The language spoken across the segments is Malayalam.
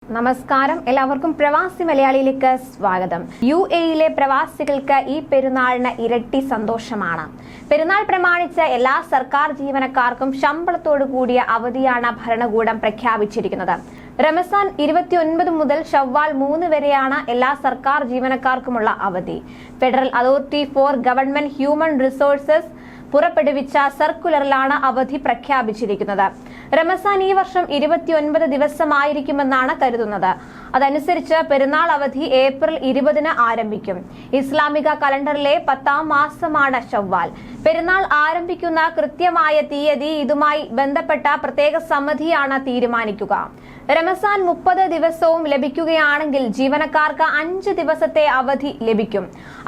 നമസ്കാരം, എല്ലാവർക്കും പ്രവാസി മലയാളിയിലേക്ക് സ്വാഗതം. UAE-യിലെ പ്രവാസികൾക്ക് ഈ പെരുന്നാളിന് ഇരട്ടി സന്തോഷമാണ്. പെരുന്നാൾ പ്രമാണിച്ച് എല്ലാ സർക്കാർ ജീവനക്കാർക്കും ശമ്പളത്തോടു കൂടിയ അവധിയാണ് ഭരണകൂടം പ്രഖ്യാപിച്ചിരിക്കുന്നത്. റമസാൻ 29 മുതൽ ഷവ്വാൽ 3 വരെയാണ് എല്ലാ സർക്കാർ ജീവനക്കാർക്കുമുള്ള അവധി. Federal authority four government human resources പുറപ്പെടുവിച്ച സർക്കുലറിലാണ് അവധി പ്രഖ്യാപിച്ചിരിക്കുന്നത്. റമസാൻ ഈ വർഷം 29 ദിവസമായിരിക്കുമെന്നാണ് കരുതുന്നത്. അതനുസരിച്ച് പെരുന്നാൾ അവധി ഏപ്രിൽ 20-ന് ആരംഭിക്കും. ഇസ്ലാമിക കലണ്ടറിലെ 10ാം മാസമാണ് ഷവ്വാൽ. പെരുന്നാൾ ആരംഭിക്കുന്ന കൃത്യമായ തീയതി ഇതുമായി ബന്ധപ്പെട്ട പ്രത്യേക സമിതിയാണ് തീരുമാനിക്കുക. റമസാൻ 30 ദിവസവും ലഭിക്കുകയാണെങ്കിൽ ജീവനക്കാർക്ക് 5 ദിവസത്തെ അവധി ലഭിക്കും.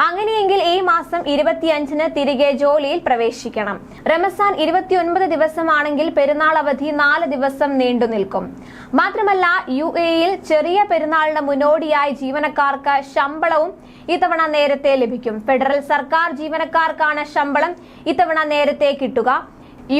അങ്ങനെയെങ്കിൽ ഈ മാസം 25-ന് തിരികെ ജോലിയിൽ പ്രവേശിക്കണം. റമസാൻ 29 ദിവസമാണെങ്കിൽ പെരുന്നാൾ അവധി 4 ദിവസം നീണ്ടു നിൽക്കും. മാത്രമല്ല, UAE-യിൽ ചെറിയ പെരുന്നാളിന് മുന്നോടിയായി ജീവനക്കാർക്ക് ശമ്പളവും ഇത്തവണ നേരത്തെ ലഭിക്കും. ഫെഡറൽ സർക്കാർ ജീവനക്കാർക്കാണ് ശമ്പളം ഇത്തവണ നേരത്തെ കിട്ടുക.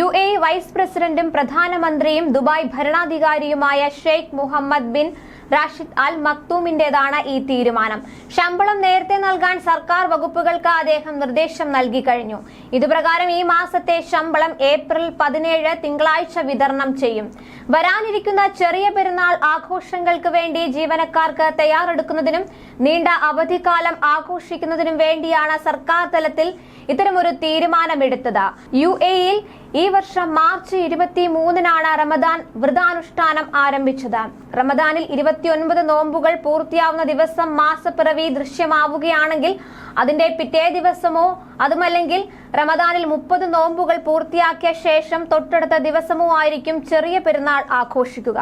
UAE വൈസ് പ്രസിഡന്റും പ്രധാനമന്ത്രിയും ദുബായ് ഭരണാധികാരിയുമായ Sheikh Mohammed bin Rashid Al മക്തൂമിന്റേതാണ് ഈ തീരുമാനം. ശമ്പളം നേരത്തെ നൽകാൻ സർക്കാർ വകുപ്പുകൾക്ക് അദ്ദേഹം നിർദ്ദേശം നൽകി കഴിഞ്ഞു. ഇതുപ്രകാരം ഈ മാസത്തെ ശമ്പളം ഏപ്രിൽ 17 തിങ്കളാഴ്ച വിതരണം ചെയ്യും. വരാനിരിക്കുന്ന ചെറിയ പെരുന്നാൾ ആഘോഷങ്ങൾക്ക് വേണ്ടി ജീവനക്കാർക്ക് തയ്യാറെടുക്കുന്നതിനും നീണ്ട അവധിക്കാലം ആഘോഷിക്കുന്നതിനും വേണ്ടിയാണ് സർക്കാർ തലത്തിൽ ഇത്തരമൊരു തീരുമാനമെടുത്തത്. UAE-യിൽ ഈ വർഷം മാർച്ച് 23-നാണ് റമദാൻ വ്രതാനുഷ്ഠാനം ആരംഭിച്ചത്. റമദാനിൽ 29 നോമ്പുകൾ പൂർത്തിയാവുന്ന ദിവസം മാസപ്പിറവി ദൃശ്യമാവുകയാണെങ്കിൽ അതിന്റെ പിറ്റേ ദിവസമോ അതുമല്ലെങ്കിൽ റമദാനിൽ 30 നോമ്പുകൾ പൂർത്തിയാക്കിയ ശേഷം തൊട്ടടുത്ത ദിവസമോ ആയിരിക്കും ചെറിയ പെരുന്നാൾ ആഘോഷിക്കുക.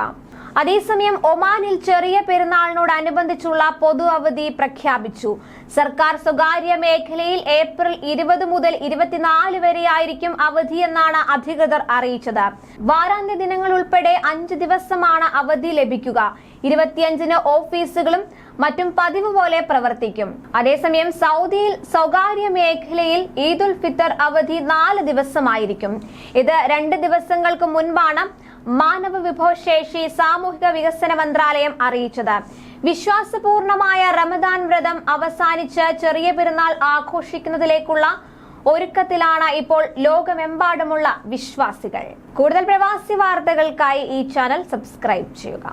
അതേസമയം ഒമാനിൽ ചെറിയ പെരുന്നാളിനോടനുബന്ധിച്ചുള്ള പൊതു അവധി പ്രഖ്യാപിച്ചു. സർക്കാർ സ്വകാര്യ മേഖലയിൽ ഏപ്രിൽ 20 മുതൽ 24 വരെയായിരിക്കും അവധിയെന്നാണ് അധികൃതർ അറിയിച്ചത്. വാരാന്ത്യ ദിനങ്ങൾ ഉൾപ്പെടെ 5 ദിവസമാണ് അവധി ലഭിക്കുക. 25-ന് ഓഫീസുകളും മറ്റും പതിവ് പോലെ പ്രവർത്തിക്കും. അതേസമയം സൗദിയിൽ സ്വകാര്യ മേഖലയിൽ ഈദുൽ ഫിത്തർ അവധി 4 ദിവസമായിരിക്കും. ഇത് 2 ദിവസങ്ങൾക്ക് മുൻപാണ് മാനവ വിഭവശേഷി സാമൂഹിക വികസന മന്ത്രാലയം അറിയിച്ചത്. വിശ്വാസപൂർണമായ റമദാൻ വ്രതം അവസാനിച്ച് ചെറിയ പെരുന്നാൾ ആഘോഷിക്കുന്നതിലേക്കുള്ള ഒരുക്കത്തിലാണ് ഇപ്പോൾ ലോകമെമ്പാടുമുള്ള വിശ്വാസികൾ. കൂടുതൽ പ്രവാസി വാർത്തകൾക്കായി ഈ ചാനൽ സബ്സ്ക്രൈബ് ചെയ്യുക.